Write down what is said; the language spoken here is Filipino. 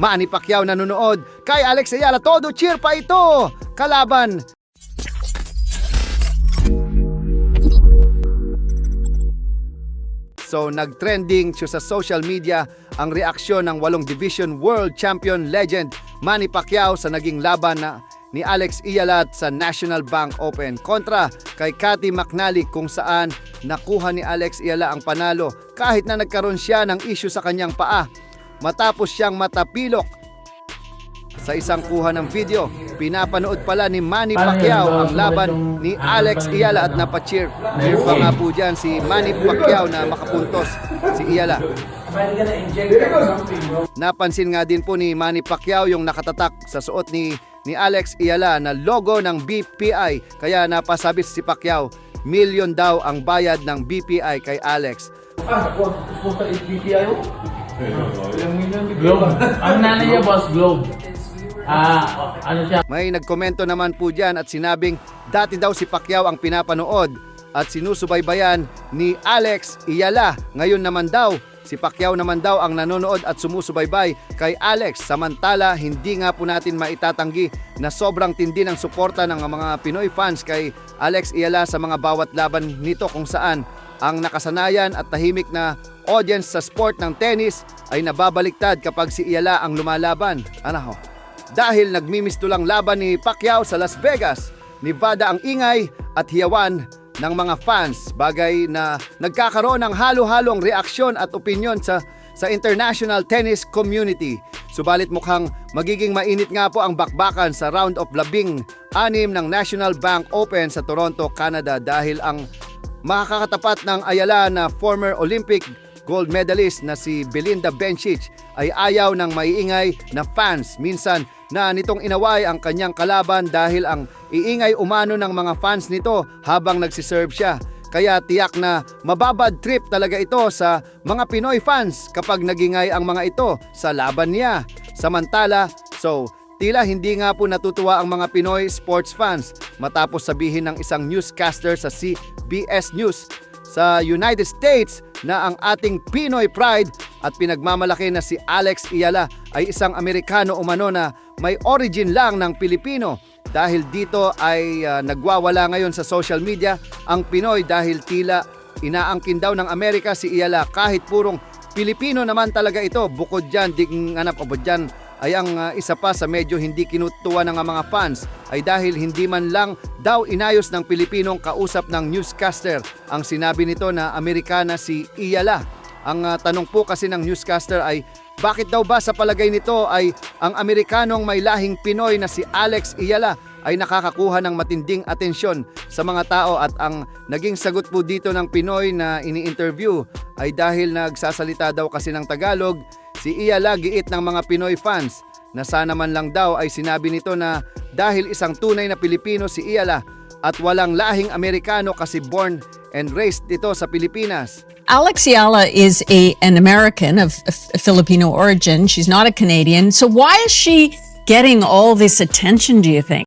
Manny Pacquiao nanonood. Kay Alex Ayala, todo cheer pa ito. Kalaban So nag-trending sa social media ang reaksyon ng 8 Division World Champion legend Manny Pacquiao sa naging laban ni Alex Iyalat sa National Bank Open kontra kay Cathy McNally, kung saan nakuha ni Alex Iyala ang panalo kahit na nagkaroon siya ng issue sa kanyang paa matapos siyang matapilok. Sa isang kuha ng video, pinapanood pala ni Manny Pacquiao ang laban ni Alex Iyala at napacheer. Cheer pa nga po dyan si Manny Pacquiao na makapuntos si Iyala. Napansin nga din po ni Manny Pacquiao yung nakatatak sa suot ni Alex Iyala na logo ng BPI. Kaya napasabit si Pacquiao, milyon daw ang bayad ng BPI kay Alex. Globe. Ang nanay niya, boss, Globe. Ano siya? May nagkomento naman po dyan at sinabing dati daw si Pacquiao ang pinapanood at sinusubaybayan ni Alex Iyala. Ngayon naman daw, si Pacquiao naman daw ang nanonood at sumusubaybay kay Alex. Samantala, hindi nga po natin maitatanggi na sobrang tindi ng suporta ng mga Pinoy fans kay Alex Iyala sa mga bawat laban nito, kung saan ang nakasanayan at tahimik na audience sa sport ng tennis ay nababaliktad kapag si Iyala ang lumalaban. Dahil nagmimistulang laban ni Pacquiao sa Las Vegas, Nevada ang ingay at hiyawan ng mga fans, bagay na nagkakaroon ng halo-halong reaksyon at opinyon sa international tennis community. Subalit mukhang magiging mainit nga po ang bakbakan sa round of 16 ng National Bank Open sa Toronto, Canada, dahil ang makakatapat ng Ayala na former Olympic gold medalist na si Belinda Bencic ay ayaw ng maiingay na fans. Minsan na nitong inaway ang kanyang kalaban dahil ang iingay umano ng mga fans nito habang nagsiserve siya. Kaya tiyak na mababad trip talaga ito sa mga Pinoy fans kapag nagingay ang mga ito sa laban niya. Samantala, tila hindi nga po natutuwa ang mga Pinoy sports fans matapos sabihin ng isang newscaster sa CBS News sa United States na ang ating Pinoy pride at pinagmamalaki na si Alex Iyala ay isang Amerikano umano na may origin lang ng Pilipino. Dahil dito ay nagwawala ngayon sa social media ang Pinoy dahil tila inaangkin daw ng Amerika si Iyala kahit purong Pilipino naman talaga ito. Bukod dyan, ay ang isa pa sa medyo hindi kinutuwa ng mga fans ay dahil hindi man lang daw inayos ng Pilipinong kausap ng newscaster. Ang sinabi nito na Amerikana si Iyala. Ang tanong po kasi ng newscaster ay bakit daw ba sa palagay nito ay ang Amerikanong may lahing Pinoy na si Alex Iyala ay nakakakuha ng matinding atensyon sa mga tao, at ang naging sagot po dito ng Pinoy na ini-interview ay dahil nagsasalita daw kasi ng Tagalog si Iyala, giit ng mga Pinoy fans na sana man lang daw ay sinabi nito na dahil isang tunay na Pilipino si Iyala at walang lahing Amerikano kasi born and raised ito sa Pilipinas. Alex Ayala is an American of Filipino origin. She's not a Canadian. So why is she getting all this attention, do you think?